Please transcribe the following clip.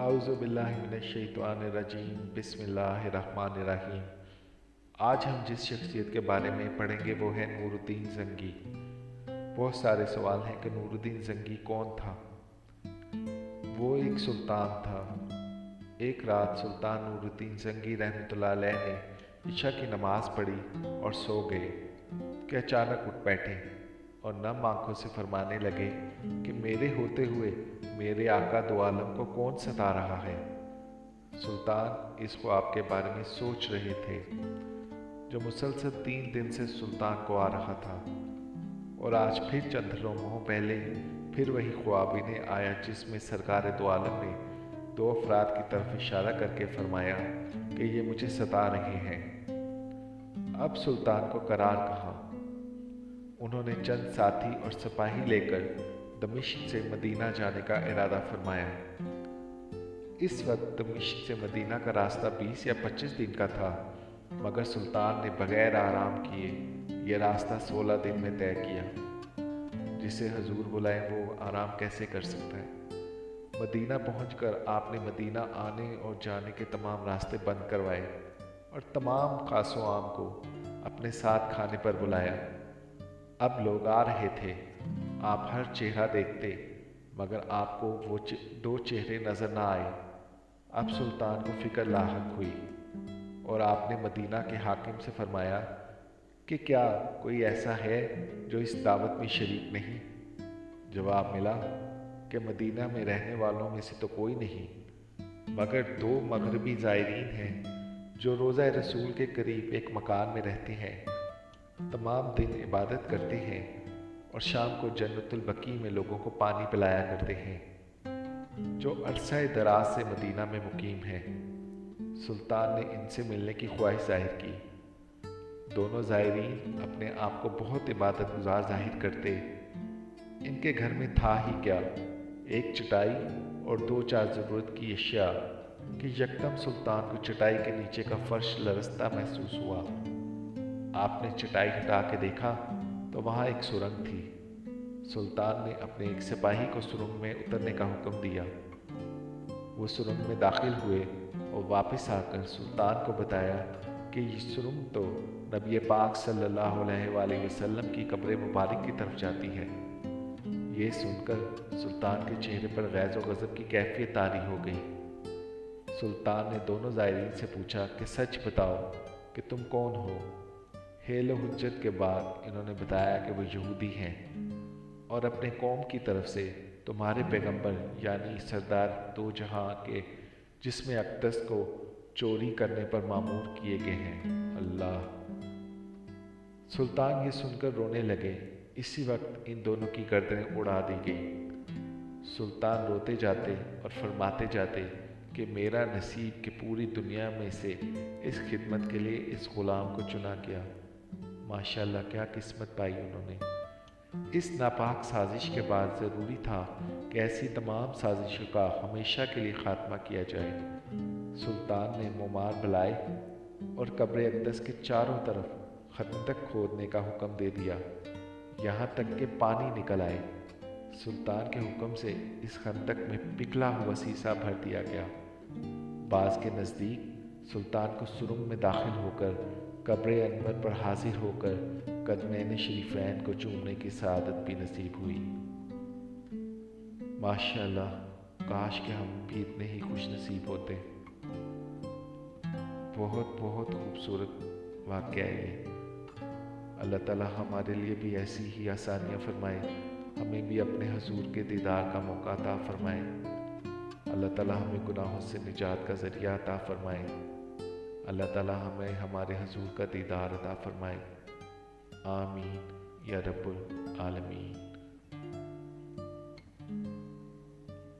اعوذ باللہ من الشیطان الرجیم بسم اللہ الرحمن الرحیم۔ آج ہم جس شخصیت کے بارے میں پڑھیں گے وہ ہے نور الدین زنگی۔ بہت سارے سوال ہیں کہ نور الدین زنگی کون تھا؟ وہ ایک سلطان تھا۔ ایک رات سلطان نور الدین زنگی رحمۃ اللہ علیہ نے عشاء کی نماز پڑھی اور سو گئے کہ اچانک اٹھ بیٹھے اور نم آنکھوں سے فرمانے لگے کہ میرے ہوتے ہوئے میرے آقا دو عالم کو کون ستا رہا ہے۔ سلطان اس خواب کے بارے میں سوچ رہے تھے جو مسلسل 3 دن سے سلطان کو آ رہا تھا، اور آج پھر چند لمحوں پہلے پھر وہی خواب انہیں آیا جس میں سرکار دو عالم نے 2 افراد کی طرف اشارہ کر کے فرمایا کہ یہ مجھے ستا رہے ہیں۔ اب سلطان کو قرار کہاں؟ انہوں نے چند ساتھی اور سپاہی لے کر دمشق سے مدینہ جانے کا ارادہ فرمایا۔ اس وقت دمشق سے مدینہ کا راستہ 20 یا 25 دن کا تھا، مگر سلطان نے بغیر آرام کیے یہ راستہ 16 دن میں طے کیا۔ جسے حضور بلائے وہ آرام کیسے کر سکتا ہے؟ مدینہ پہنچ کر آپ نے مدینہ آنے اور جانے کے تمام راستے بند کروائے اور تمام خاص و عام کو اپنے ساتھ کھانے پر بلایا۔ اب لوگ آ رہے تھے، آپ ہر چہرہ دیکھتے مگر آپ کو وہ 2 چہرے نظر نہ آئے۔ اب سلطان کو فکر لاحق ہوئی اور آپ نے مدینہ کے حاکم سے فرمایا کہ کیا کوئی ایسا ہے جو اس دعوت میں شریک نہیں؟ جواب ملا کہ مدینہ میں رہنے والوں میں سے تو کوئی نہیں، مگر 2 مغربی زائرین ہیں جو روضہ رسول کے قریب ایک مکان میں رہتے ہیں، تمام دن عبادت کرتے ہیں اور شام کو جنت البقیع میں لوگوں کو پانی پلایا کرتے ہیں، جو عرصہ دراز سے مدینہ میں مقیم ہیں۔ سلطان نے ان سے ملنے کی خواہش ظاہر کی۔ دونوں زائرین اپنے آپ کو بہت عبادت گزار ظاہر کرتے۔ ان کے گھر میں تھا ہی کیا، ایک چٹائی اور 2-4 ضرورت کی اشیاء کہ یکدم سلطان کو چٹائی کے نیچے کا فرش لرزتا محسوس ہوا۔ آپ نے چٹائی ہٹا کے دیکھا تو وہاں ایک سرنگ تھی۔ سلطان نے اپنے ایک سپاہی کو سرنگ میں اترنے کا حکم دیا۔ وہ سرنگ میں داخل ہوئے اور واپس آ کر سلطان کو بتایا کہ یہ سرنگ تو نبی پاک صلی اللہ علیہ وآلہ وسلم کی قبر مبارک کی طرف جاتی ہے۔ یہ سن کر سلطان کے چہرے پر غیظ و غضب کی کیفیت طاری ہو گئی۔ سلطان نے دونوں زائرین سے پوچھا کہ سچ بتاؤ کہ تم کون ہو؟ حیل و حجت کے بعد انہوں نے بتایا کہ وہ یہودی ہیں اور اپنے قوم کی طرف سے تمہارے پیغمبر یعنی سردار 2 جہاں کے جسم اقدس کو چوری کرنے پر مامور کیے گئے ہیں۔ اللہ! سلطان یہ سن کر رونے لگے۔ اسی وقت ان دونوں کی گردنیں اڑا دی گئی۔ سلطان روتے جاتے اور فرماتے جاتے کہ میرا نصیب کہ پوری دنیا میں سے اس خدمت کے لیے اس غلام کو چنا گیا۔ ماشاءاللہ کیا قسمت پائی انہوں نے۔ اس ناپاک سازش کے بعد ضروری تھا کہ ایسی تمام سازشوں کا ہمیشہ کے لیے خاتمہ کیا جائے۔ سلطان نے مومار بلائے اور قبر اقدس کے چاروں طرف خندق کھودنے کا حکم دے دیا، یہاں تک کہ پانی نکل آئے۔ سلطان کے حکم سے اس خندق میں پگھلا ہوا سیسا بھر دیا گیا۔ بعض کے نزدیک سلطان کو سرنگ میں داخل ہو کر قبر انور پر حاضر ہو کر قدمین شریفین کو چومنے کی سعادت بھی نصیب ہوئی۔ ماشاءاللہ کاش کہ ہم بھی اتنے ہی خوش نصیب ہوتے۔ بہت بہت خوبصورت واقعہ ہے یہ۔ اللہ تعالیٰ ہمارے لیے بھی ایسی ہی آسانیاں فرمائے، ہمیں بھی اپنے حضور کے دیدار کا موقع عطا فرمائے۔ اللہ تعالیٰ ہمیں گناہوں سے نجات کا ذریعہ عطا فرمائے۔ اللہ تعالیٰ ہمیں ہمارے حضور کا دیدار عطا فرمائے۔ آمین یا رب العالمین۔